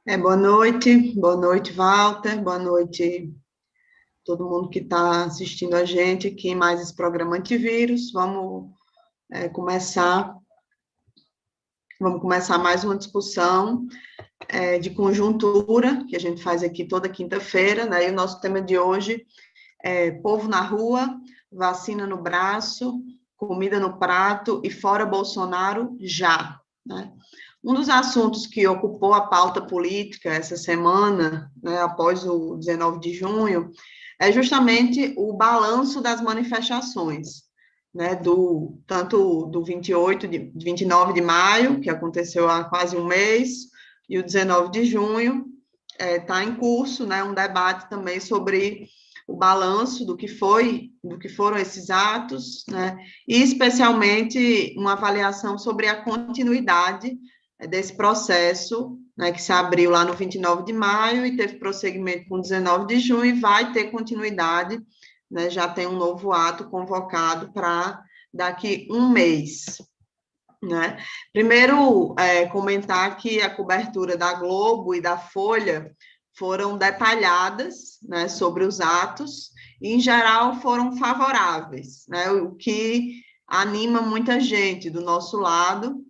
Boa noite, Walter, boa noite todo mundo que está assistindo a gente aqui em mais esse programa Antivírus. Começar, vamos começar mais uma discussão de conjuntura que a gente faz aqui toda quinta-feira, né? E o nosso tema de hoje é povo na rua, vacina no braço, comida no prato e fora Bolsonaro já, né? Um dos assuntos que ocupou a pauta política essa semana, né, após o 19 de junho, é justamente o balanço das manifestações, né, tanto do 29 de maio, que aconteceu há quase um mês, e o 19 de junho, está em curso, né, um debate também sobre o balanço do que foram esses atos, né, e especialmente uma avaliação sobre a continuidade desse processo, né, que se abriu lá no 29 de maio e teve prosseguimento com 19 de junho e vai ter continuidade, né, já tem um novo ato convocado para daqui um mês, né? Primeiro, comentar que a cobertura da Globo e da Folha foram detalhadas, né, sobre os atos, e, em geral, foram favoráveis, né, o que anima muita gente do nosso lado,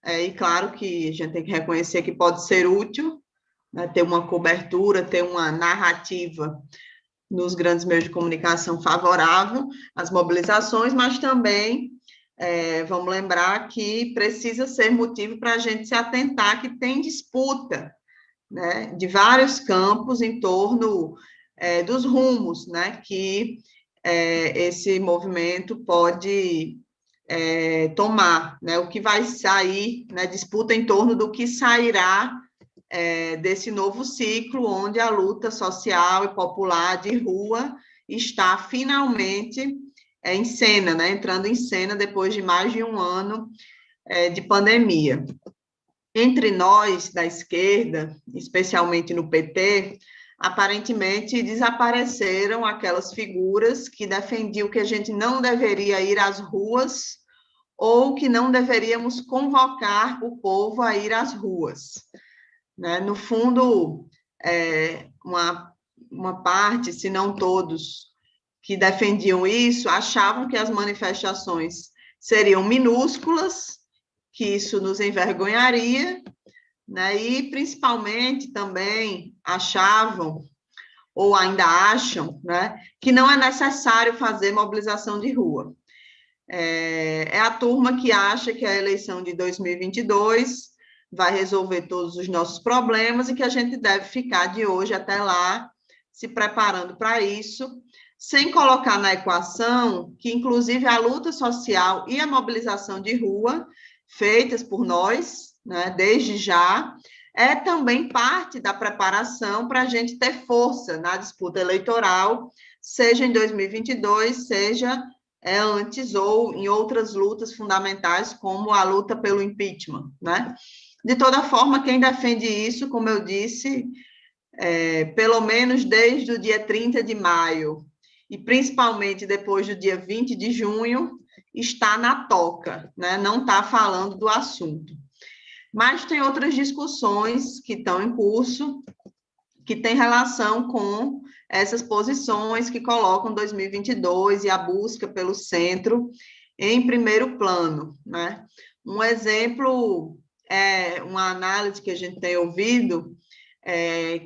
e claro que a gente tem que reconhecer que pode ser útil, né, ter uma cobertura, ter uma narrativa nos grandes meios de comunicação favorável às mobilizações, mas também vamos lembrar que precisa ser motivo para a gente se atentar que tem disputa, né, de vários campos em torno dos rumos, né, que esse movimento pode tomar, né, o que vai sair, né, disputa em torno do que sairá desse novo ciclo, onde a luta social e popular de rua está finalmente em cena, né, entrando em cena depois de mais de um ano de pandemia. Entre nós, da esquerda, especialmente no PT, aparentemente desapareceram aquelas figuras que defendiam que a gente não deveria ir às ruas ou que não deveríamos convocar o povo a ir às ruas, né? No fundo, uma parte, se não todos, que defendiam isso, achavam que as manifestações seriam minúsculas, que isso nos envergonharia, né? E principalmente também achavam, ou ainda acham, né, que não é necessário fazer mobilização de rua. É a turma que acha que a eleição de 2022 vai resolver todos os nossos problemas e que a gente deve ficar de hoje até lá se preparando para isso, sem colocar na equação que, inclusive, a luta social e a mobilização de rua, feitas por nós, né, desde já, é também parte da preparação para a gente ter força na disputa eleitoral, seja em 2022, seja antes ou em outras lutas fundamentais, como a luta pelo impeachment, né? De toda forma, quem defende isso, como eu disse, pelo menos desde o dia 30 de maio, e principalmente depois do dia 20 de junho, está na toca, né? Não está falando do assunto. Mas tem outras discussões que estão em curso, que tem relação com essas posições que colocam 2022 e a busca pelo centro em primeiro plano, né? Um exemplo é uma análise que a gente tem ouvido,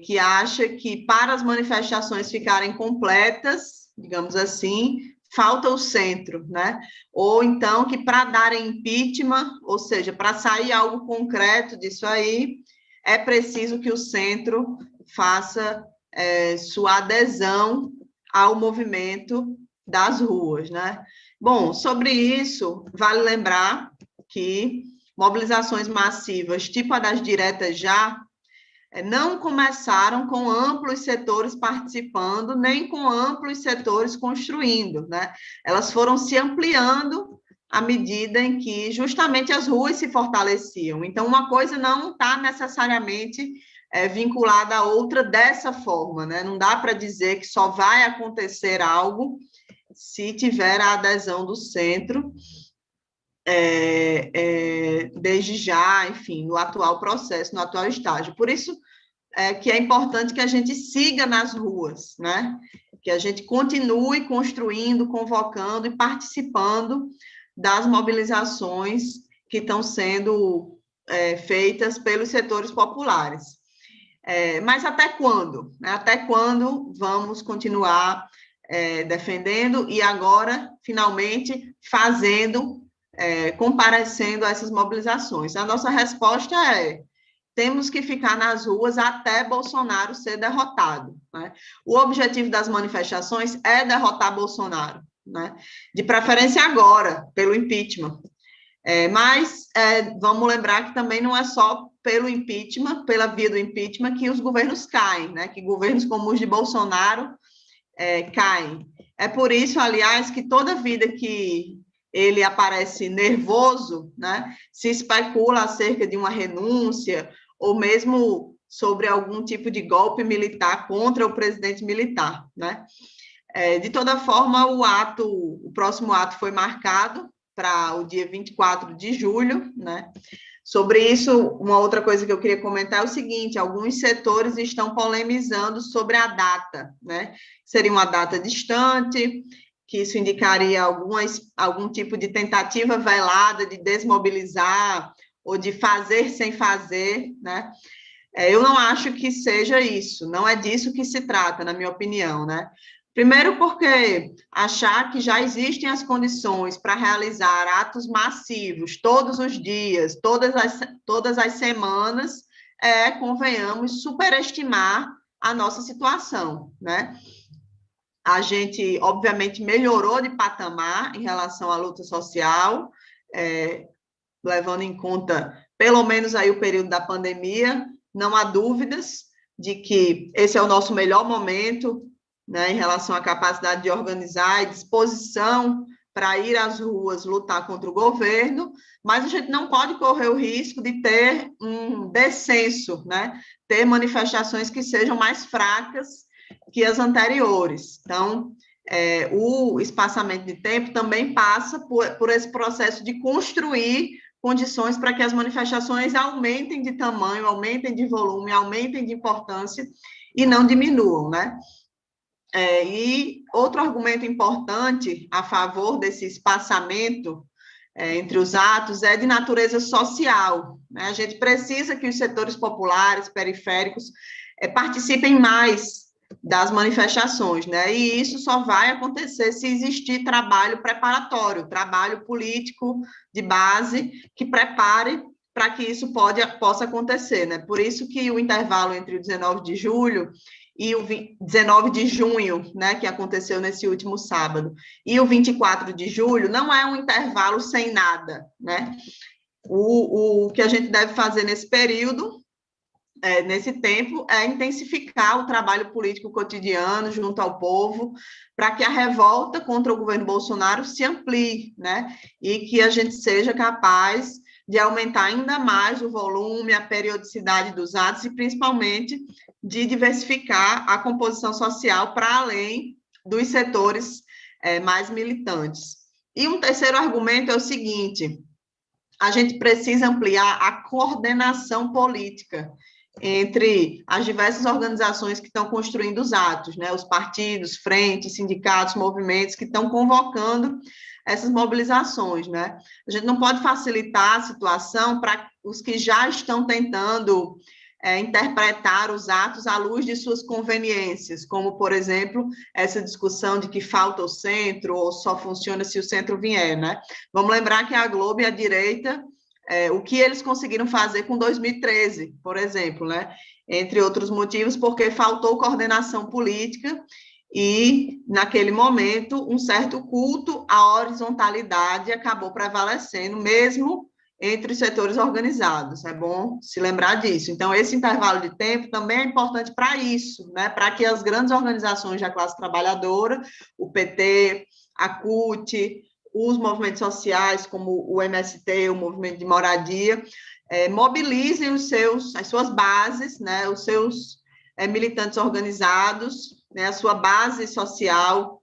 que acha que para as manifestações ficarem completas, digamos assim, falta o centro, né? Ou então que para darem impeachment, ou seja, para sair algo concreto disso aí, é preciso que o centro faça sua adesão ao movimento das ruas, né? Bom, sobre isso, vale lembrar que mobilizações massivas, tipo a das diretas já, não começaram com amplos setores participando, nem com amplos setores construindo, né? Elas foram se ampliando à medida em que justamente as ruas se fortaleciam. Então, uma coisa não está necessariamente vinculada à outra dessa forma, né? Não dá para dizer que só vai acontecer algo se tiver a adesão do centro, desde já, enfim, no atual processo, no atual estágio. Por isso, que é importante que a gente siga nas ruas, né? Que a gente continue construindo, convocando e participando das mobilizações que estão sendo feitas pelos setores populares. Mas até quando? Até quando vamos continuar defendendo e agora, finalmente, comparecendo a essas mobilizações? A nossa resposta é: temos que ficar nas ruas até Bolsonaro ser derrotado, né? O objetivo das manifestações é derrotar Bolsonaro, né? De preferência agora, pelo impeachment. Mas vamos lembrar que também não é só pelo impeachment, pela via do impeachment, que os governos caem, né? Que governos como os de Bolsonaro caem. É por isso, aliás, que toda vida que ele aparece nervoso, né, se especula acerca de uma renúncia ou mesmo sobre algum tipo de golpe militar contra o presidente militar, né? De toda forma, o próximo ato foi marcado para o dia 24 de julho, né? Sobre isso, uma outra coisa que eu queria comentar é o seguinte: alguns setores estão polemizando sobre a data, né? Seria uma data distante, que isso indicaria algum tipo de tentativa velada de desmobilizar ou de fazer sem fazer, né? Eu não acho que seja isso, não é disso que se trata, na minha opinião, né? Primeiro porque achar que já existem as condições para realizar atos massivos todos os dias, todas as semanas, convenhamos, superestimar a nossa situação, né? A gente, obviamente, melhorou de patamar em relação à luta social, levando em conta, pelo menos aí o período da pandemia, não há dúvidas de que esse é o nosso melhor momento, né, em relação à capacidade de organizar e disposição para ir às ruas lutar contra o governo, mas a gente não pode correr o risco de ter um descenso, né, ter manifestações que sejam mais fracas que as anteriores. Então, o espaçamento de tempo também passa por esse processo de construir condições para que as manifestações aumentem de tamanho, aumentem de volume, aumentem de importância e não diminuam, né? E outro argumento importante a favor desse espaçamento entre os atos é de natureza social, né? A gente precisa que os setores populares, periféricos, participem mais das manifestações, né? E isso só vai acontecer se existir trabalho preparatório, trabalho político de base que prepare para que isso possa acontecer, né? Por isso que o intervalo entre o 19 de julho e o 19 de junho, né, que aconteceu nesse último sábado, e o 24 de julho, não é um intervalo sem nada, né? O que a gente deve fazer nesse período, nesse tempo, é intensificar o trabalho político cotidiano junto ao povo, para que a revolta contra o governo Bolsonaro se amplie, né? E que a gente seja capaz de aumentar ainda mais o volume, a periodicidade dos atos e, principalmente, de diversificar a composição social para além dos setores mais militantes. E um terceiro argumento é o seguinte: a gente precisa ampliar a coordenação política entre as diversas organizações que estão construindo os atos, né? Os partidos, frentes, sindicatos, movimentos que estão convocando essas mobilizações, né? A gente não pode facilitar a situação para os que já estão tentando interpretar os atos à luz de suas conveniências, como, por exemplo, essa discussão de que falta o centro ou só funciona se o centro vier, né? Vamos lembrar que a Globo e a direita, o que eles conseguiram fazer com 2013, por exemplo, né? Entre outros motivos, porque faltou coordenação política e, naquele momento, um certo culto à horizontalidade acabou prevalecendo, mesmo entre os setores organizados. É bom se lembrar disso. Então, esse intervalo de tempo também é importante para isso, né? Para que as grandes organizações da classe trabalhadora, o PT, a CUT, os movimentos sociais, como o MST, o Movimento de Moradia, mobilizem as suas bases, né? Os seus militantes organizados, né? A sua base social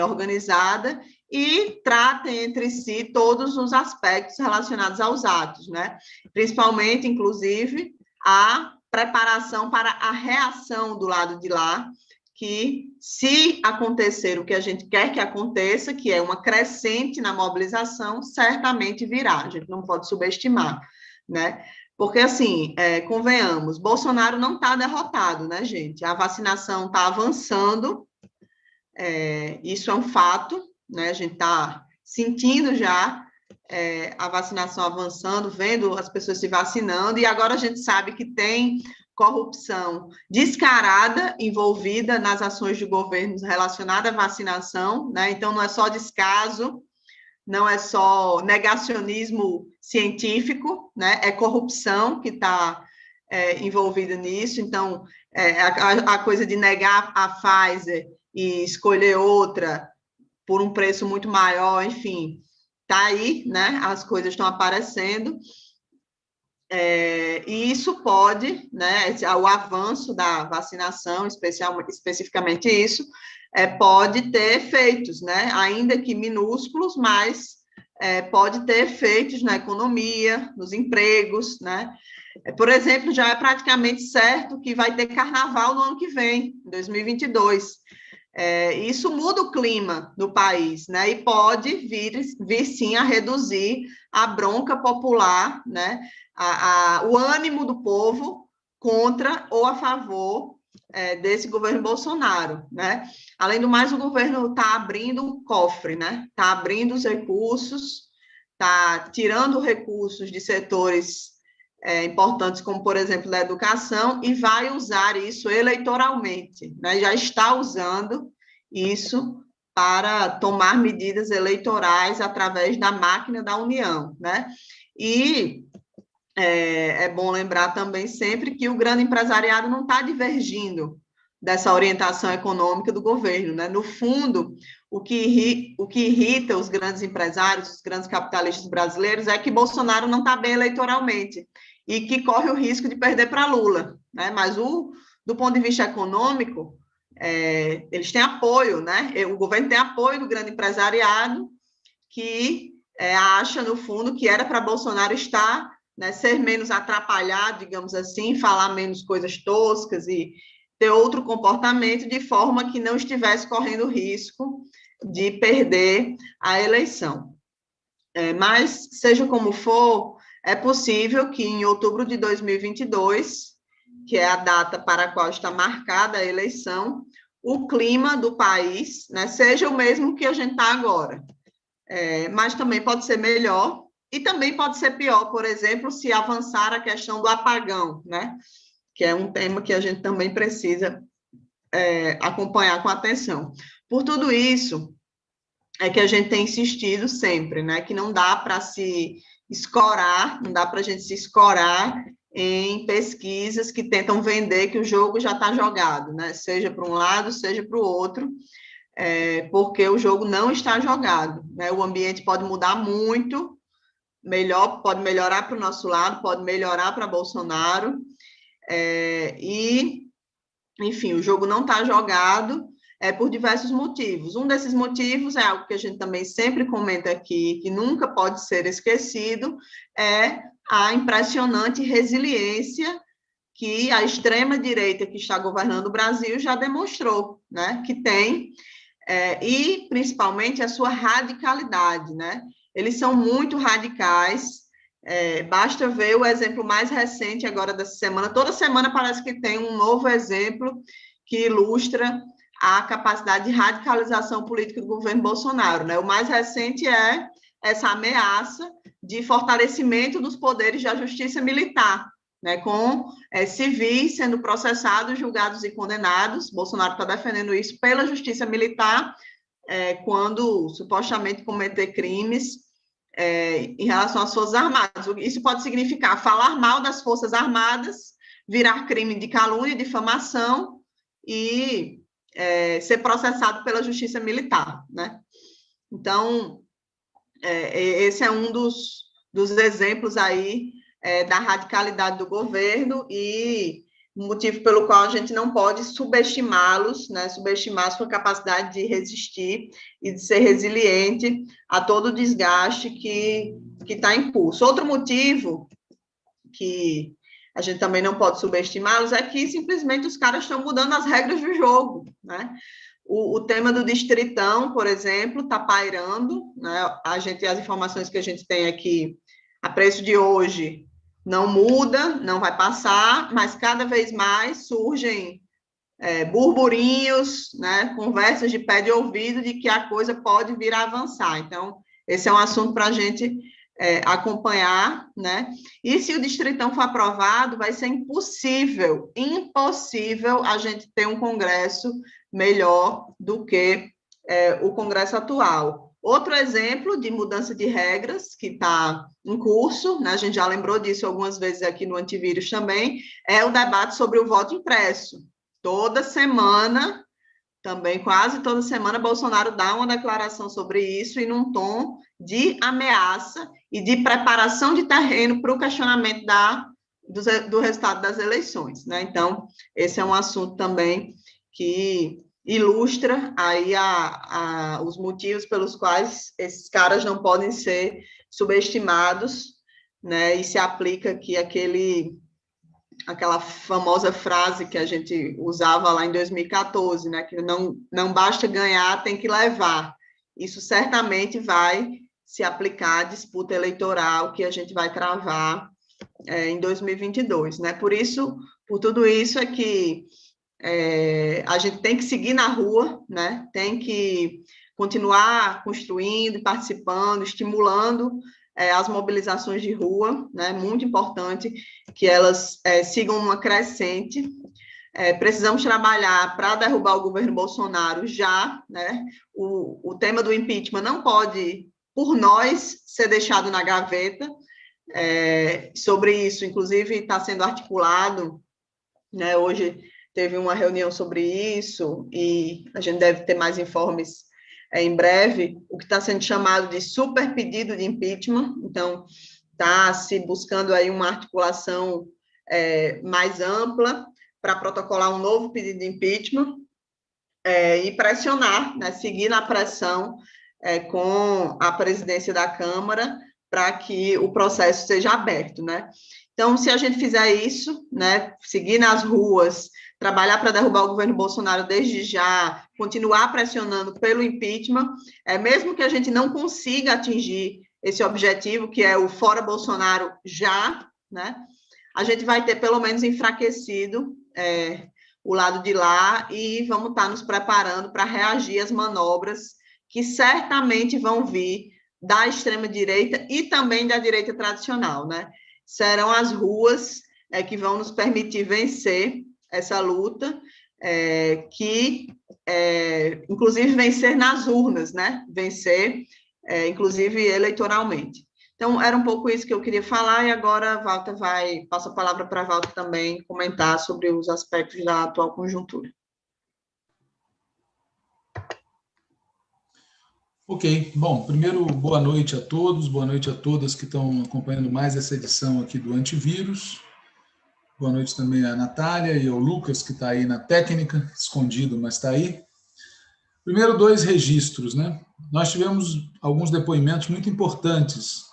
organizada, e tratem entre si todos os aspectos relacionados aos atos, né? Principalmente, inclusive, a preparação para a reação do lado de lá, que se acontecer o que a gente quer que aconteça, que é uma crescente na mobilização, certamente virá, a gente não pode subestimar, né? Porque, assim, convenhamos, Bolsonaro não está derrotado, né, gente? A vacinação está avançando, isso é um fato, né? A gente está sentindo já a vacinação avançando, vendo as pessoas se vacinando, e agora a gente sabe que tem corrupção descarada envolvida nas ações de governo relacionadas à vacinação, né? Então, não é só descaso, não é só negacionismo científico, né? É corrupção que está envolvida nisso. Então, a coisa de negar a Pfizer e escolher outra por um preço muito maior, enfim, está aí, né? As coisas estão aparecendo. E isso pode, né? O avanço da vacinação, especificamente isso, pode ter efeitos, né? Ainda que minúsculos, mas pode ter efeitos na economia, nos empregos, né? Por exemplo, já é praticamente certo que vai ter carnaval no ano que vem, em 2022. Isso muda o clima do país, né? E pode vir sim a reduzir a bronca popular, né? O ânimo do povo contra ou a favor desse governo Bolsonaro, né? Além do mais, o governo está abrindo o cofre, né? Está abrindo os recursos, está tirando recursos de setores importantes, como, por exemplo, da educação, e vai usar isso eleitoralmente, né? Já está usando isso para tomar medidas eleitorais através da máquina da União, né? E é bom lembrar também sempre que o grande empresariado não está divergindo dessa orientação econômica do governo, né? No fundo, o que irrita os grandes empresários, os grandes capitalistas brasileiros, é que Bolsonaro não está bem eleitoralmente e que corre o risco de perder para Lula, né? Mas do ponto de vista econômico, eles têm apoio, né? O governo tem apoio do grande empresariado que acha, no fundo, que era para Bolsonaro estar, né, ser menos atrapalhado, digamos assim, falar menos coisas toscas e ter outro comportamento de forma que não estivesse correndo risco de perder a eleição. Mas, seja como for, é possível que em outubro de 2022, que é a data para a qual está marcada a eleição, o clima do país, né, seja o mesmo que a gente está agora. Mas também pode ser melhor e também pode ser pior, por exemplo, se avançar a questão do apagão, né? Que é um tema que a gente também precisa acompanhar com atenção. Por tudo isso, é que a gente tem insistido sempre, né? Que não dá para se escorar, não dá para a gente se escorar em pesquisas que tentam vender que o jogo já está jogado, né? Seja para um lado, seja para o outro, porque o jogo não está jogado, né? O ambiente pode mudar muito, pode melhorar para o nosso lado, pode melhorar para Bolsonaro, enfim, o jogo não está jogado por diversos motivos. Um desses motivos é algo que a gente também sempre comenta aqui, que nunca pode ser esquecido, é a impressionante resiliência que a extrema-direita que está governando o Brasil já demonstrou, né? Que tem, e principalmente a sua radicalidade, né? Eles são muito radicais. Basta ver o exemplo mais recente agora dessa semana. Toda semana parece que tem um novo exemplo que ilustra a capacidade de radicalização política do governo Bolsonaro, né? O mais recente é essa ameaça de fortalecimento dos poderes da justiça militar, né? Com civis sendo processados, julgados e condenados. Bolsonaro está defendendo isso pela justiça militar, quando supostamente cometer crimes em relação às Forças Armadas. Isso pode significar falar mal das Forças Armadas, virar crime de calúnia e difamação e ser processado pela Justiça Militar, né? Então, esse é um dos exemplos aí da radicalidade do governo e motivo pelo qual a gente não pode subestimá-los, né? Subestimar a sua capacidade de resistir e de ser resiliente a todo o desgaste que está em curso. Outro motivo que a gente também não pode subestimá-los, é que simplesmente os caras estão mudando as regras do jogo, né? O tema do distritão, por exemplo, está pairando, né? As informações que a gente tem aqui, a preço de hoje, não muda, não vai passar, mas cada vez mais surgem burburinhos, né? Conversas de pé de ouvido de que a coisa pode vir a avançar. Então, esse é um assunto para a gente acompanhar, né? E se o distritão for aprovado, vai ser impossível a gente ter um Congresso melhor do que o Congresso atual. Outro exemplo de mudança de regras que está em curso, né, a gente já lembrou disso algumas vezes aqui no Antivírus também, é o debate sobre o voto impresso. Toda semana, também quase toda semana, Bolsonaro dá uma declaração sobre isso e num tom de ameaça e de preparação de terreno para o questionamento do resultado das eleições, né? Então, esse é um assunto também que ilustra aí os motivos pelos quais esses caras não podem ser subestimados, né? E se aplica aqui aquela famosa frase que a gente usava lá em 2014, né? Que não basta ganhar, tem que levar. Isso certamente vai se aplicar à disputa eleitoral que a gente vai travar em 2022, né? Por tudo isso é que a gente tem que seguir na rua, né? Tem que continuar construindo, participando, estimulando as mobilizações de rua, né? Muito importante que elas sigam uma crescente. Precisamos trabalhar para derrubar o governo Bolsonaro já, né? O tema do impeachment não pode, por nós, ser deixado na gaveta. Sobre isso, inclusive, está sendo articulado, né? Hoje teve uma reunião sobre isso e a gente deve ter mais informes em breve, o que está sendo chamado de super pedido de impeachment. Então, está se buscando aí uma articulação mais ampla para protocolar um novo pedido de impeachment e pressionar, né, seguir na pressão com a presidência da Câmara para que o processo seja aberto, né? Então, se a gente fizer isso, né, seguir nas ruas, trabalhar para derrubar o governo Bolsonaro desde já, continuar pressionando pelo impeachment, mesmo que a gente não consiga atingir esse objetivo, que é o fora Bolsonaro já, né, a gente vai ter pelo menos enfraquecido o lado de lá e vamos estar nos preparando para reagir às manobras que certamente vão vir da extrema-direita e também da direita tradicional, né? Serão as ruas que vão nos permitir vencer essa luta, inclusive vencer nas urnas, né? Vencer, inclusive eleitoralmente. Então, era um pouco isso que eu queria falar, e agora a Walter passa a palavra para a Walter também comentar sobre os aspectos da atual conjuntura. Ok, bom, primeiro, boa noite a todos, boa noite a todas que estão acompanhando mais essa edição aqui do Antivírus. Boa noite também à Natália e ao Lucas, que está aí na técnica, escondido, mas está aí. Primeiro, 2 registros, né? Nós tivemos alguns depoimentos muito importantes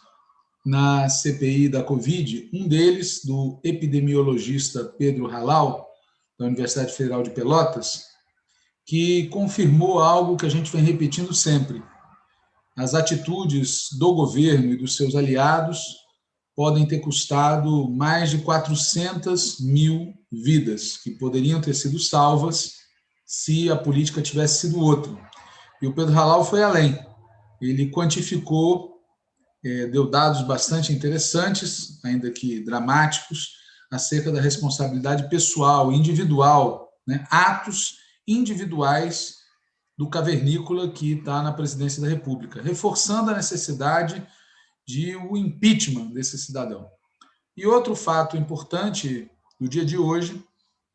na CPI da Covid, um deles do epidemiologista Pedro Halal, da Universidade Federal de Pelotas, que confirmou algo que a gente vem repetindo sempre. As atitudes do governo e dos seus aliados podem ter custado mais de 400 mil vidas, que poderiam ter sido salvas se a política tivesse sido outra. E o Pedro Halal foi além. Ele quantificou, deu dados bastante interessantes, ainda que dramáticos, acerca da responsabilidade pessoal, individual, né? Atos individuais do cavernícola que está na presidência da República, reforçando a necessidade de o impeachment desse cidadão. E outro fato importante do dia de hoje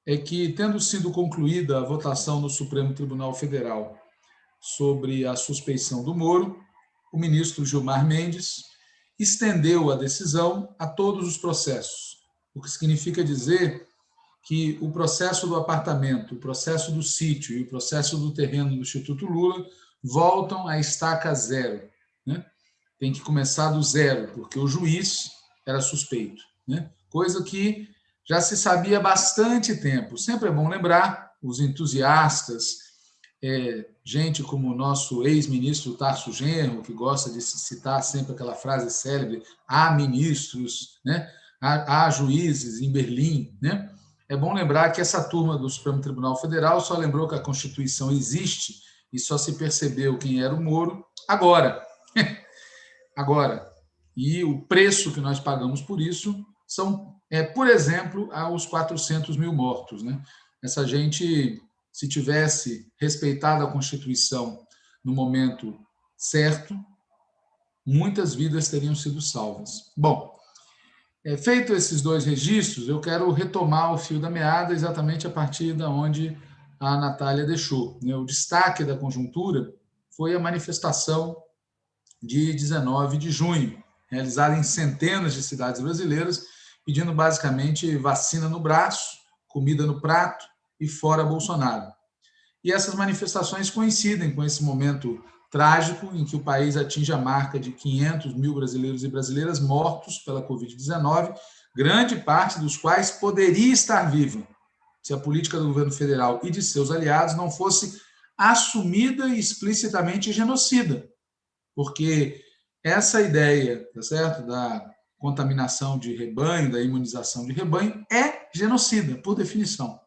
é que, tendo sido concluída a votação no Supremo Tribunal Federal sobre a suspeição do Moro, o ministro Gilmar Mendes estendeu a decisão a todos os processos, o que significa dizer que o processo do apartamento, o processo do sítio e o processo do terreno do Instituto Lula voltam à estaca zero, né? Tem que começar do zero, porque o juiz era suspeito, né? Coisa que já se sabia há bastante tempo. Sempre é bom lembrar, os entusiastas, gente como o nosso ex-ministro Tarso Genro, que gosta de citar sempre aquela frase célebre, há ministros, né? há juízes em Berlim, né? É bom lembrar que essa turma do Supremo Tribunal Federal só lembrou que a Constituição existe e só se percebeu quem era o Moro agora. Agora. E o preço que nós pagamos por isso são, por exemplo, os 400 mil mortos, né? Essa gente, se tivesse respeitado a Constituição no momento certo, muitas vidas teriam sido salvas. Bom, feito esses dois registros, eu quero retomar o fio da meada exatamente a partir da onde a Natália deixou. O destaque da conjuntura foi a manifestação de 19 de junho, realizada em centenas de cidades brasileiras, pedindo basicamente vacina no braço, comida no prato e fora Bolsonaro. E essas manifestações coincidem com esse momento trágico em que o país atinge a marca de 500 mil brasileiros e brasileiras mortos pela Covid-19, grande parte dos quais poderia estar viva se a política do governo federal e de seus aliados não fosse assumida e explicitamente genocida. Porque essa ideia, tá certo, da contaminação de rebanho, da imunização de rebanho, é genocida, por definição.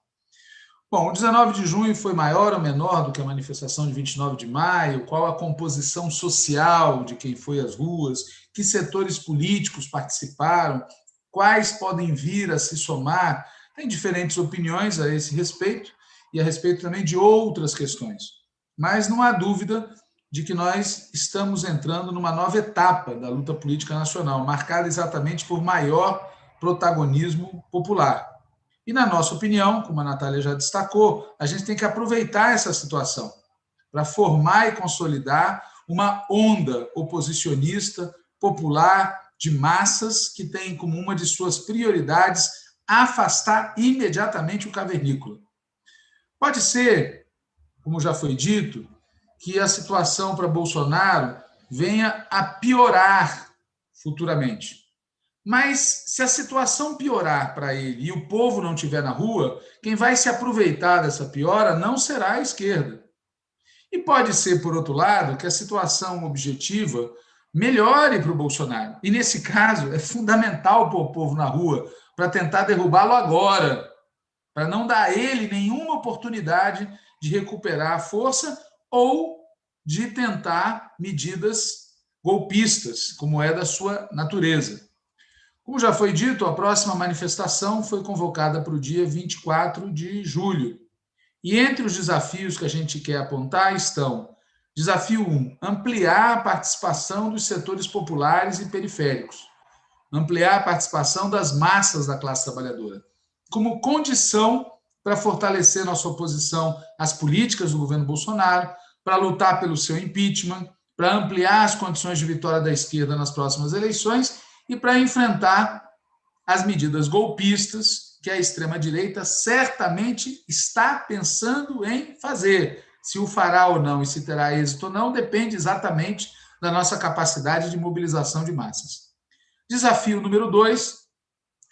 Bom, o 19 de junho foi maior ou menor do que a manifestação de 29 de maio? Qual a composição social de quem foi às ruas? Que setores políticos participaram? Quais podem vir a se somar? Tem diferentes opiniões a esse respeito e a respeito também de outras questões. Mas não há dúvida de que nós estamos entrando numa nova etapa da luta política nacional, marcada exatamente por maior protagonismo popular. E, na nossa opinião, como a Natália já destacou, a gente tem que aproveitar essa situação para formar e consolidar uma onda oposicionista, popular, de massas, que tem como uma de suas prioridades afastar imediatamente o cavernícola. Pode ser, como já foi dito, que a situação para Bolsonaro venha a piorar futuramente. Mas, se a situação piorar para ele e o povo não estiver na rua, quem vai se aproveitar dessa piora não será a esquerda. E pode ser, por outro lado, que a situação objetiva melhore para o Bolsonaro. E, nesse caso, é fundamental pôr o povo na rua para tentar derrubá-lo agora, para não dar a ele nenhuma oportunidade de recuperar a força ou de tentar medidas golpistas, como é da sua natureza. Como já foi dito, a próxima manifestação foi convocada para o dia 24 de julho. E entre os desafios que a gente quer apontar estão: desafio 1, ampliar a participação dos setores populares e periféricos, ampliar a participação das massas da classe trabalhadora, como condição para fortalecer nossa oposição às políticas do governo Bolsonaro, para lutar pelo seu impeachment, para ampliar as condições de vitória da esquerda nas próximas eleições e para enfrentar as medidas golpistas que a extrema-direita certamente está pensando em fazer. Se o fará ou não e se terá êxito ou não, depende exatamente da nossa capacidade de mobilização de massas. Desafio número 2,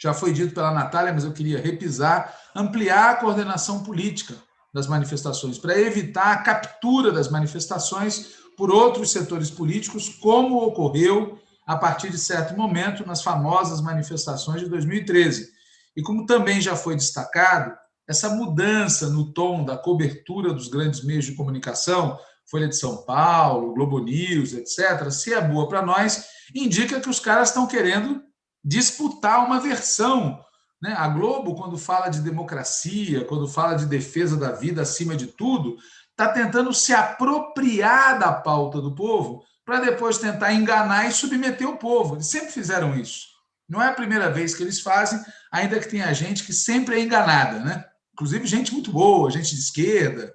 já foi dito pela Natália, mas eu queria repisar, ampliar a coordenação política das manifestações, para evitar a captura das manifestações por outros setores políticos, como ocorreu a partir de certo momento nas famosas manifestações de 2013. E como também já foi destacado, essa mudança no tom da cobertura dos grandes meios de comunicação, Folha de São Paulo, Globo News, etc., se é boa para nós, indica que os caras estão querendo disputar uma versão. A Globo, quando fala de democracia, quando fala de defesa da vida acima de tudo, está tentando se apropriar da pauta do povo para depois tentar enganar e submeter o povo. Eles sempre fizeram isso. Não é a primeira vez que eles fazem, ainda que tenha gente que sempre é enganada, Inclusive gente muito boa, gente de esquerda,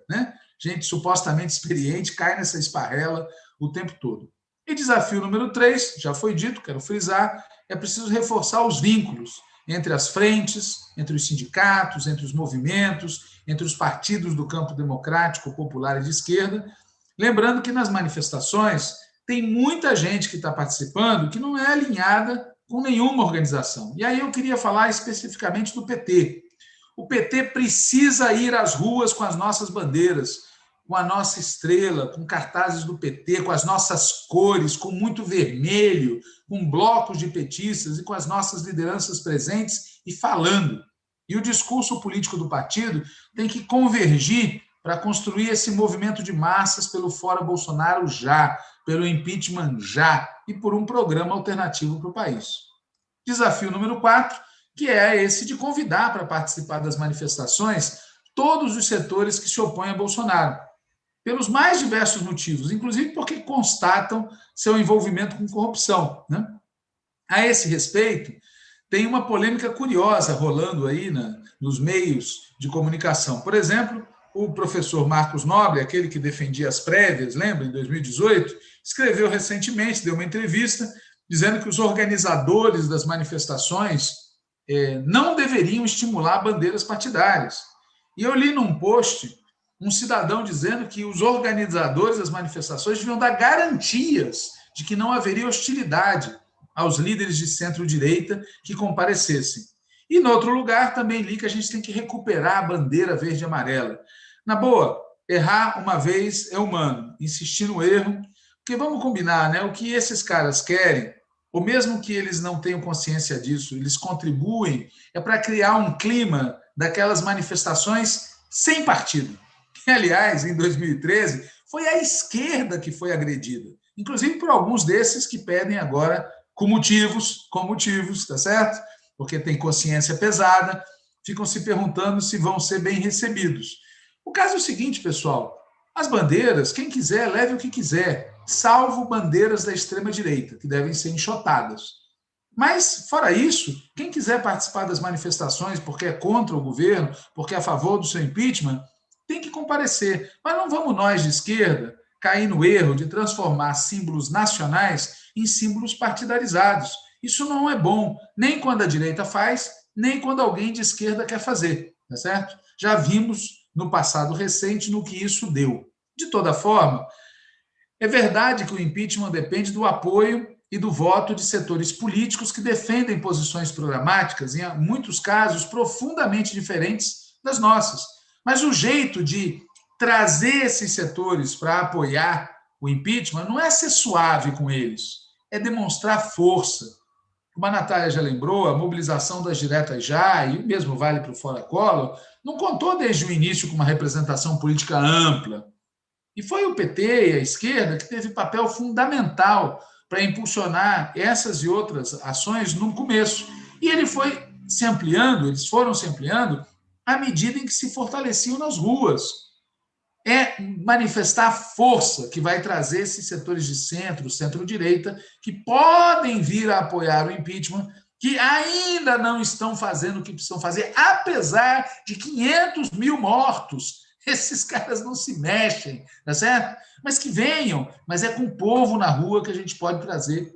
gente supostamente experiente, cai nessa esparrela o tempo todo. E desafio número 3, já foi dito, quero frisar, é preciso reforçar os vínculos entre as frentes, entre os sindicatos, entre os movimentos, entre os partidos do campo democrático, popular e de esquerda. Lembrando que nas manifestações tem muita gente que está participando que não é alinhada com nenhuma organização. E aí eu queria falar especificamente do PT. O PT precisa ir às ruas com as nossas bandeiras, com a nossa estrela, com cartazes do PT, com as nossas cores, com muito vermelho, com blocos de petistas e com as nossas lideranças presentes e falando. E o discurso político do partido tem que convergir para construir esse movimento de massas pelo Fora Bolsonaro já, pelo impeachment já e por um programa alternativo para o país. Desafio número 4, que é esse de convidar para participar das manifestações todos os setores que se opõem a Bolsonaro, pelos mais diversos motivos, inclusive porque constatam seu envolvimento com corrupção, né? A esse respeito, tem uma polêmica curiosa rolando aí nos meios de comunicação. Por exemplo, o professor Marcos Nobre, aquele que defendia as prévias, lembra, em 2018, escreveu recentemente, deu uma entrevista, dizendo que os organizadores das manifestações não deveriam estimular bandeiras partidárias. E eu li num post um cidadão dizendo que os organizadores das manifestações deviam dar garantias de que não haveria hostilidade aos líderes de centro-direita que comparecessem. E, no outro lugar, também li que a gente tem que recuperar a bandeira verde e amarela. Na boa, errar uma vez é humano, insistir no erro, porque vamos combinar, né? O que esses caras querem, ou mesmo que eles não tenham consciência disso, eles contribuem, é para criar um clima daquelas manifestações sem partido. E, aliás, em 2013, foi a esquerda que foi agredida, inclusive por alguns desses que pedem agora com motivos, tá certo? Porque tem consciência pesada, ficam se perguntando se vão ser bem recebidos. O caso é o seguinte, pessoal, as bandeiras, quem quiser, leve o que quiser, salvo bandeiras da extrema-direita, que devem ser enxotadas. Mas, fora isso, quem quiser participar das manifestações porque é contra o governo, porque é a favor do seu impeachment, tem que comparecer. Mas não vamos nós, de esquerda, cair no erro de transformar símbolos nacionais em símbolos partidarizados. Isso não é bom, nem quando a direita faz, nem quando alguém de esquerda quer fazer, tá certo? Já vimos no passado recente no que isso deu. De toda forma, é verdade que o impeachment depende do apoio e do voto de setores políticos que defendem posições programáticas, em muitos casos profundamente diferentes das nossas. Mas o jeito de trazer esses setores para apoiar o impeachment não é ser suave com eles, é demonstrar força. Como a Natália já lembrou, a mobilização das diretas já, e o mesmo vale para o Fora Collor, não contou desde o início com uma representação política ampla. E foi o PT e a esquerda que teve papel fundamental para impulsionar essas e outras ações no começo. E ele foi se ampliando, eles foram se ampliando à medida em que se fortaleciam nas ruas. É manifestar força que vai trazer esses setores de centro, centro-direita, que podem vir a apoiar o impeachment, que ainda não estão fazendo o que precisam fazer, apesar de 500 mil mortos. Esses caras não se mexem, tá certo? Mas que venham, mas é com o povo na rua que a gente pode trazer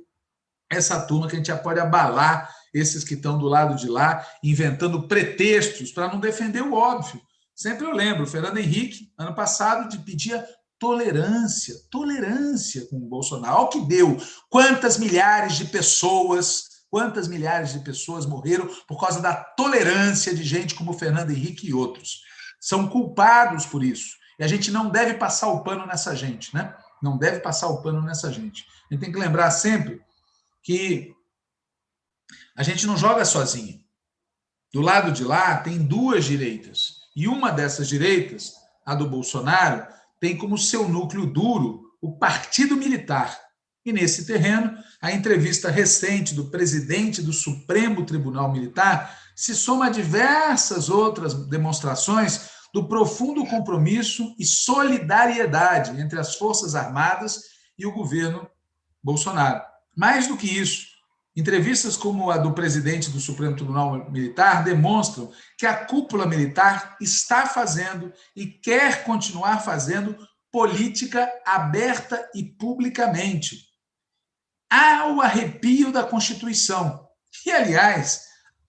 essa turma, que a gente já pode abalar esses que estão do lado de lá, inventando pretextos para não defender o óbvio. Sempre eu lembro, o Fernando Henrique, ano passado, pedia tolerância com o Bolsonaro. Olha o que deu. Quantas milhares de pessoas morreram por causa da tolerância de gente como o Fernando Henrique e outros. São culpados por isso. E a gente não deve passar o pano nessa gente, né? Não deve passar o pano nessa gente. A gente tem que lembrar sempre que a gente não joga sozinho. Do lado de lá tem duas direitas. E uma dessas direitas, a do Bolsonaro, tem como seu núcleo duro o Partido Militar. E nesse terreno, a entrevista recente do presidente do Supremo Tribunal Militar se soma a diversas outras demonstrações do profundo compromisso e solidariedade entre as Forças Armadas e o governo Bolsonaro. Mais do que isso, entrevistas como a do presidente do Supremo Tribunal Militar demonstram que a cúpula militar está fazendo e quer continuar fazendo política aberta e publicamente. Há o arrepio da Constituição. E, aliás,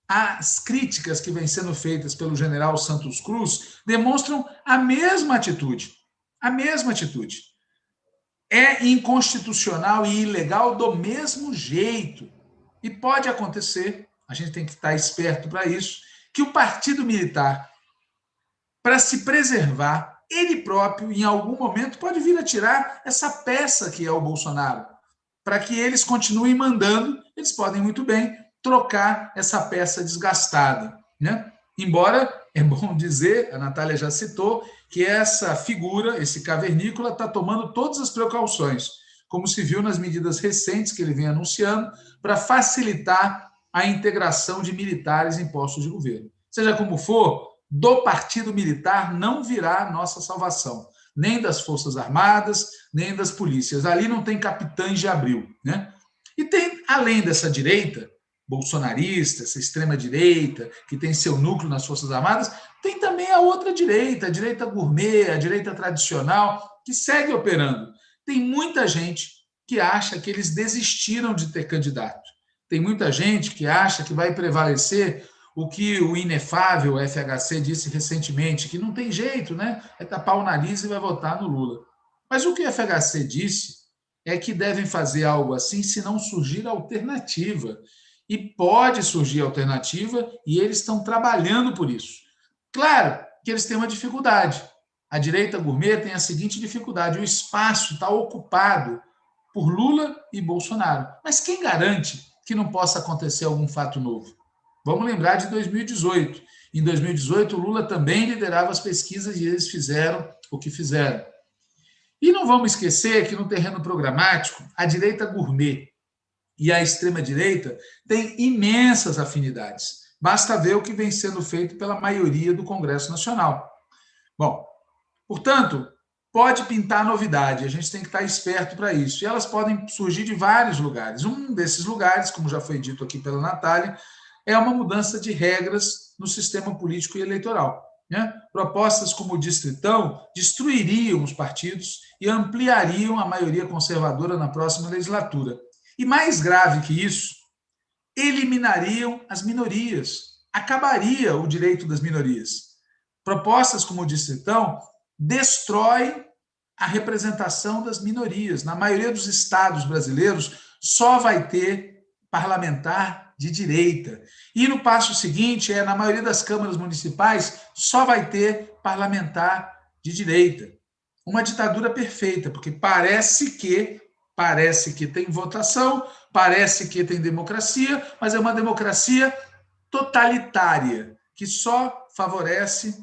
as críticas que vêm sendo feitas pelo general Santos Cruz demonstram a mesma atitude. A mesma atitude. É inconstitucional e ilegal do mesmo jeito. E pode acontecer, a gente tem que estar esperto para isso, que o partido militar, para se preservar, ele próprio, em algum momento, pode vir a tirar essa peça que é o Bolsonaro. Para que eles continuem mandando, eles podem muito bem trocar essa peça desgastada, né? Embora, é bom dizer, a Natália já citou, que essa figura, esse cavernícola, está tomando todas as precauções, como se viu nas medidas recentes que ele vem anunciando, para facilitar a integração de militares em postos de governo. Seja como for, do partido militar não virá nossa salvação, nem das Forças Armadas, nem das polícias. Ali não tem capitães de abril, né? E tem, além dessa direita bolsonarista, essa extrema-direita, que tem seu núcleo nas Forças Armadas, tem também a outra direita, a direita gourmet, a direita tradicional, que segue operando. Tem muita gente que acha que eles desistiram de ter candidato. Tem muita gente que acha que vai prevalecer o que o inefável FHC disse recentemente, que não tem jeito, né? Vai tapar o nariz e vai votar no Lula. Mas o que o FHC disse é que devem fazer algo assim se não surgir alternativa. E pode surgir alternativa e eles estão trabalhando por isso. Claro que eles têm uma dificuldade. A direita gourmet tem a seguinte dificuldade: o espaço está ocupado por Lula e Bolsonaro. Mas quem garante que não possa acontecer algum fato novo? Vamos lembrar de 2018. Em 2018, o Lula também liderava as pesquisas e eles fizeram o que fizeram. E não vamos esquecer que no terreno programático, a direita gourmet e a extrema-direita têm imensas afinidades. Basta ver o que vem sendo feito pela maioria do Congresso Nacional. Bom, portanto, pode pintar novidade, a gente tem que estar esperto para isso. E elas podem surgir de vários lugares. Um desses lugares, como já foi dito aqui pela Natália, é uma mudança de regras no sistema político e eleitoral, né? Propostas como o Distritão destruiriam os partidos e ampliariam a maioria conservadora na próxima legislatura. E mais grave que isso, eliminariam as minorias, acabaria o direito das minorias. Propostas como o Distritão destroem a representação das minorias. Na maioria dos estados brasileiros, só vai ter parlamentar de direita. E no passo seguinte, na maioria das câmaras municipais, só vai ter parlamentar de direita. Uma ditadura perfeita, porque parece que tem votação, parece que tem democracia, mas é uma democracia totalitária, que só favorece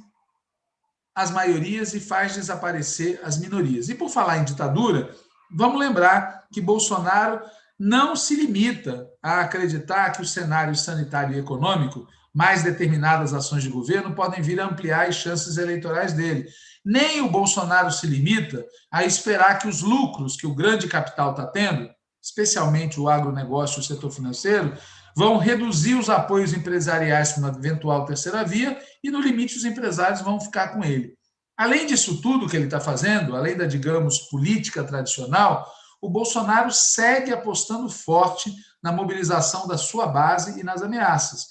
as maiorias e faz desaparecer as minorias. E por falar em ditadura, vamos lembrar que Bolsonaro não se limita a acreditar que o cenário sanitário e econômico, mais determinadas ações de governo, podem vir a ampliar as chances eleitorais dele. Nem o Bolsonaro se limita a esperar que os lucros que o grande capital está tendo, especialmente o agronegócio e o setor financeiro, vão reduzir os apoios empresariais para uma eventual terceira via e, no limite, os empresários vão ficar com ele. Além disso tudo que ele está fazendo, além da, digamos, política tradicional, o Bolsonaro segue apostando forte na mobilização da sua base e nas ameaças.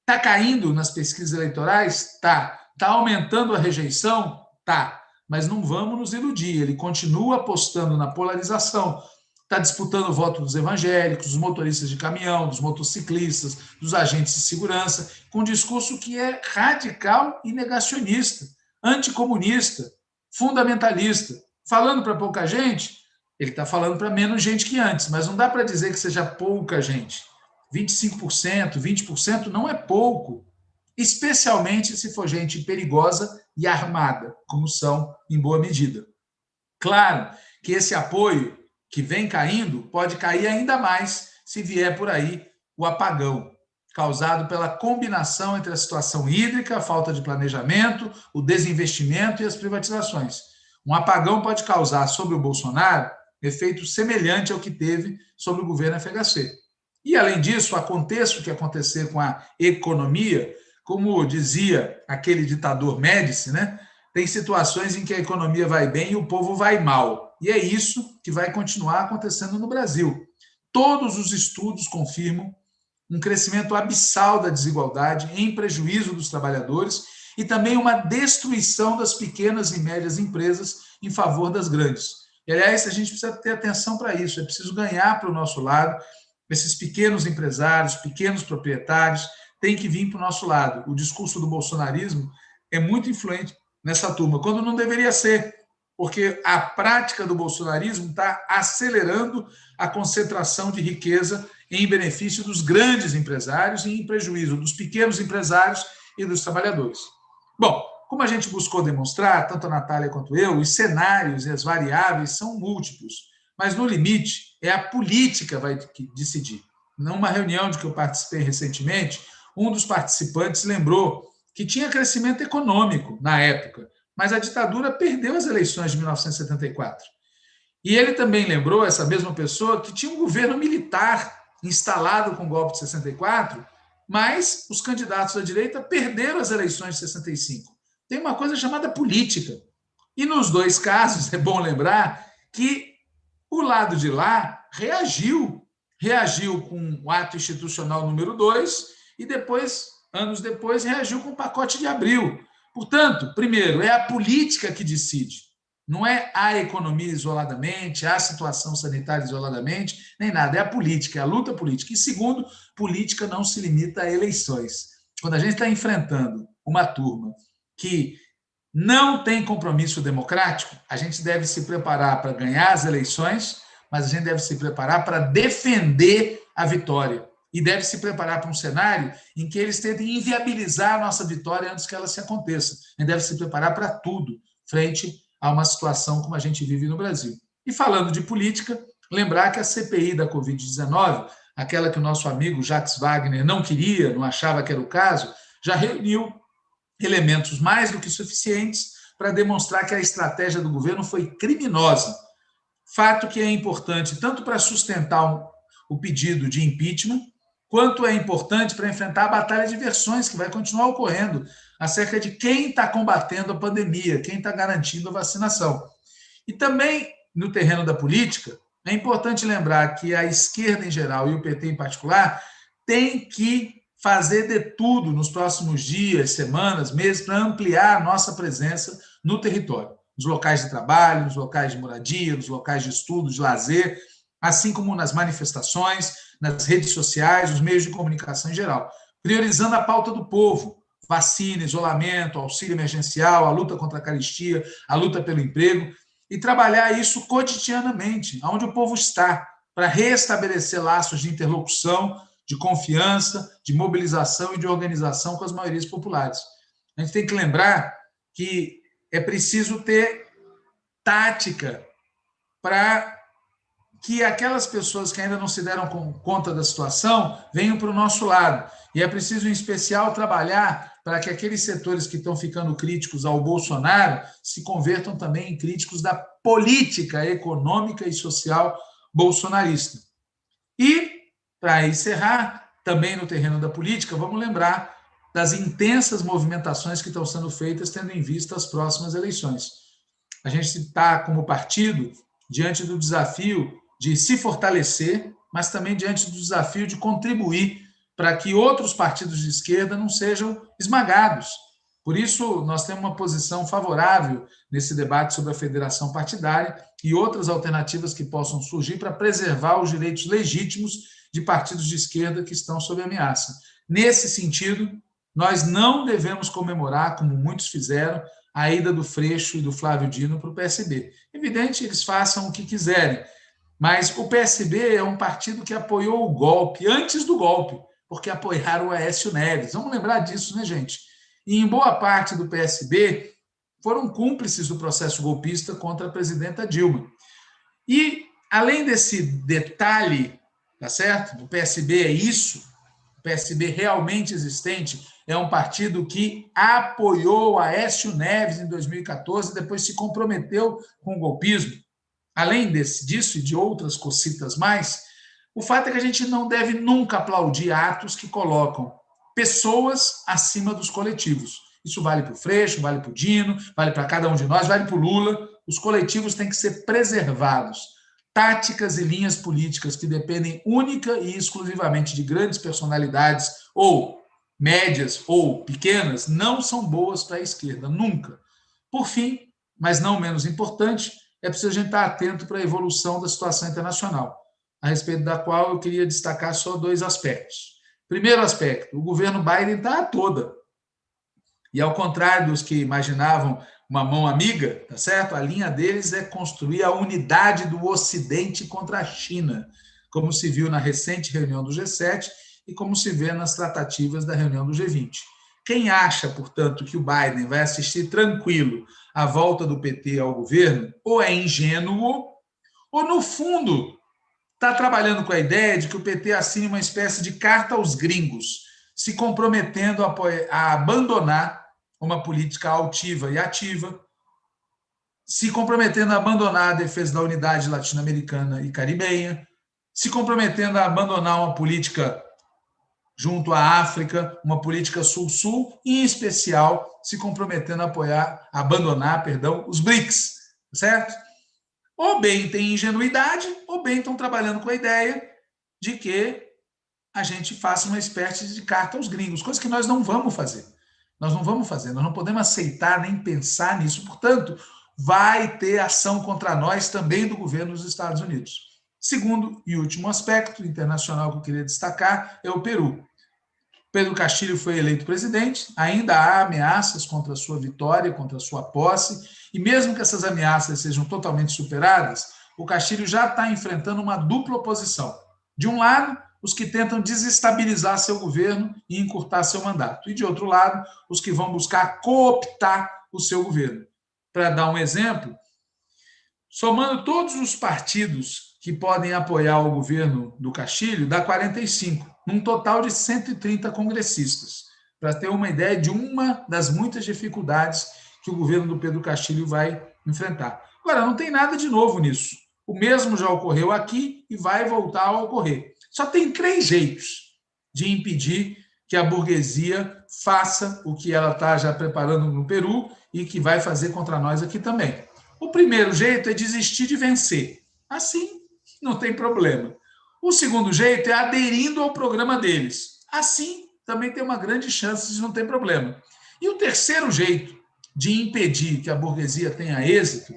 Está caindo nas pesquisas eleitorais? Está. Está aumentando a rejeição? Está. Mas não vamos nos iludir, ele continua apostando na polarização. Está disputando o voto dos evangélicos, dos motoristas de caminhão, dos motociclistas, dos agentes de segurança, com um discurso que é radical e negacionista, anticomunista, fundamentalista. Falando para pouca gente, ele está falando para menos gente que antes, mas não dá para dizer que seja pouca gente. 25%, 20% não é pouco, especialmente se for gente perigosa e armada, como são em boa medida. Claro que esse apoio que vem caindo pode cair ainda mais se vier por aí o apagão, causado pela combinação entre a situação hídrica, a falta de planejamento, o desinvestimento e as privatizações. Um apagão pode causar sobre o Bolsonaro efeito semelhante ao que teve sobre o governo FHC. E, além disso, aconteça o que acontecer com a economia, como dizia aquele ditador Médici, né? Tem situações em que a economia vai bem e o povo vai mal. E é isso que vai continuar acontecendo no Brasil. Todos os estudos confirmam um crescimento abissal da desigualdade em prejuízo dos trabalhadores e também uma destruição das pequenas e médias empresas em favor das grandes. E, aliás, a gente precisa ter atenção para isso, é preciso ganhar para o nosso lado, esses pequenos empresários, pequenos proprietários, têm que vir para o nosso lado. O discurso do bolsonarismo é muito influente nessa turma, quando não deveria ser, porque a prática do bolsonarismo está acelerando a concentração de riqueza em benefício dos grandes empresários e em prejuízo dos pequenos empresários e dos trabalhadores. Bom, como a gente buscou demonstrar, tanto a Natália quanto eu, os cenários e as variáveis são múltiplos, mas no limite é a política que vai decidir. Numa reunião de que eu participei recentemente, um dos participantes lembrou que tinha crescimento econômico na época, mas a ditadura perdeu as eleições de 1974. E ele também lembrou, essa mesma pessoa, que tinha um governo militar instalado com o golpe de 64, mas os candidatos da direita perderam as eleições de 65. Tem uma coisa chamada política. E nos dois casos, é bom lembrar que o lado de lá reagiu com o ato institucional número 2 e depois, anos depois, reagiu com o pacote de abril. Portanto, primeiro, é a política que decide. Não é a economia isoladamente, a situação sanitária isoladamente, nem nada. É a política, é a luta política. E segundo, política não se limita a eleições. Quando a gente está enfrentando uma turma que não tem compromisso democrático, a gente deve se preparar para ganhar as eleições, mas a gente deve se preparar para defender a vitória. E deve se preparar para um cenário em que eles tentem inviabilizar a nossa vitória antes que ela se aconteça. A gente deve se preparar para tudo, frente a uma situação como a gente vive no Brasil. E falando de política, lembrar que a CPI da Covid-19, aquela que o nosso amigo Jacques Wagner não queria, não achava que era o caso, já reuniu elementos mais do que suficientes para demonstrar que a estratégia do governo foi criminosa. Fato que é importante tanto para sustentar o pedido de impeachment, quanto é importante para enfrentar a batalha de versões que vai continuar ocorrendo acerca de quem está combatendo a pandemia, quem está garantindo a vacinação. E também, no terreno da política, é importante lembrar que a esquerda em geral e o PT em particular tem que fazer de tudo nos próximos dias, semanas, meses, para ampliar a nossa presença no território, nos locais de trabalho, nos locais de moradia, nos locais de estudo, de lazer, assim como nas manifestações, nas redes sociais, nos meios de comunicação em geral, priorizando a pauta do povo, vacina, isolamento, auxílio emergencial, a luta contra a carestia, a luta pelo emprego, e trabalhar isso cotidianamente, onde o povo está, para restabelecer laços de interlocução, de confiança, de mobilização e de organização com as maiorias populares. A gente tem que lembrar que é preciso ter tática para que aquelas pessoas que ainda não se deram conta da situação venham para o nosso lado. E é preciso, em especial, trabalhar para que aqueles setores que estão ficando críticos ao Bolsonaro se convertam também em críticos da política econômica e social bolsonarista. E, para encerrar, também no terreno da política, vamos lembrar das intensas movimentações que estão sendo feitas, tendo em vista as próximas eleições. A gente está, como partido, diante do desafio de se fortalecer, mas também diante do desafio de contribuir para que outros partidos de esquerda não sejam esmagados. Por isso, nós temos uma posição favorável nesse debate sobre a federação partidária e outras alternativas que possam surgir para preservar os direitos legítimos de partidos de esquerda que estão sob ameaça. Nesse sentido, nós não devemos comemorar, como muitos fizeram, a ida do Freixo e do Flávio Dino para o PSB. Evidente, eles façam o que quiserem, mas o PSB é um partido que apoiou o golpe antes do golpe, porque apoiaram o Aécio Neves. Vamos lembrar disso, né, gente? E em boa parte do PSB foram cúmplices do processo golpista contra a presidenta Dilma. E, além desse detalhe, tá certo? O PSB é isso, o PSB realmente existente, é um partido que apoiou Aécio Neves em 2014 e depois se comprometeu com o golpismo. Além disso e de outras cocitas mais, o fato é que a gente não deve nunca aplaudir atos que colocam pessoas acima dos coletivos. Isso vale para o Freixo, vale para o Dino, vale para cada um de nós, vale para o Lula. Os coletivos têm que ser preservados. Táticas e linhas políticas que dependem única e exclusivamente de grandes personalidades ou médias ou pequenas não são boas para a esquerda, nunca. Por fim, mas não menos importante, é preciso a gente estar atento para a evolução da situação internacional. a respeito da qual eu queria destacar só 2 aspectos. Primeiro aspecto, o governo Biden está a toda. E, ao contrário dos que imaginavam uma mão amiga, tá certo? A linha deles é construir a unidade do Ocidente contra a China, como se viu na recente reunião do G7 e como se vê nas tratativas da reunião do G20. Quem acha, portanto, que o Biden vai assistir tranquilo à volta do PT ao governo, ou é ingênuo, ou, no fundo, está trabalhando com a ideia de que o PT assine uma espécie de carta aos gringos, se comprometendo a abandonar uma política altiva e ativa, se comprometendo a abandonar a defesa da unidade latino-americana e caribenha, se comprometendo a abandonar uma política junto à África, uma política sul-sul, e, em especial, se comprometendo a abandonar, os BRICS, certo? Ou bem tem ingenuidade, ou bem estão trabalhando com a ideia de que a gente faça uma espécie de carta aos gringos, coisa que nós não vamos fazer. Nós não podemos aceitar nem pensar nisso. Portanto, vai ter ação contra nós também do governo dos Estados Unidos. Segundo e último aspecto internacional que eu queria destacar é o Peru. Pedro Castilho foi eleito presidente, ainda há ameaças contra a sua vitória, contra a sua posse, e mesmo que essas ameaças sejam totalmente superadas, o Castilho já está enfrentando uma dupla oposição. De um lado, os que tentam desestabilizar seu governo e encurtar seu mandato, e de outro lado, os que vão buscar cooptar o seu governo. Para dar um exemplo, somando todos os partidos que podem apoiar o governo do Castilho, dá 45, num total de 130 congressistas, para ter uma ideia de uma das muitas dificuldades que o governo do Pedro Castilho vai enfrentar. Agora, não tem nada de novo nisso. O mesmo já ocorreu aqui e vai voltar a ocorrer. Só tem 3 jeitos de impedir que a burguesia faça o que ela está já preparando no Peru e que vai fazer contra nós aqui também. O primeiro jeito é desistir de vencer. Assim, não tem problema. O segundo jeito é aderindo ao programa deles. Assim, também tem uma grande chance de não ter problema. E o terceiro jeito de impedir que a burguesia tenha êxito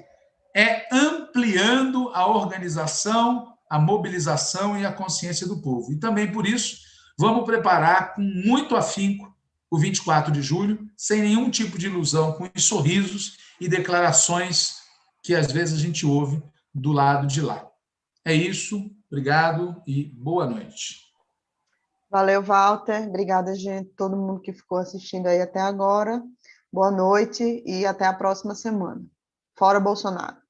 é ampliando a organização, a mobilização e a consciência do povo. E também por isso, vamos preparar com muito afinco o 24 de julho, sem nenhum tipo de ilusão, com sorrisos e declarações que às vezes a gente ouve do lado de lá. É isso, obrigado e boa noite. Valeu, Walter. Obrigada, gente, todo mundo que ficou assistindo aí até agora. Boa noite e até a próxima semana. Fora Bolsonaro.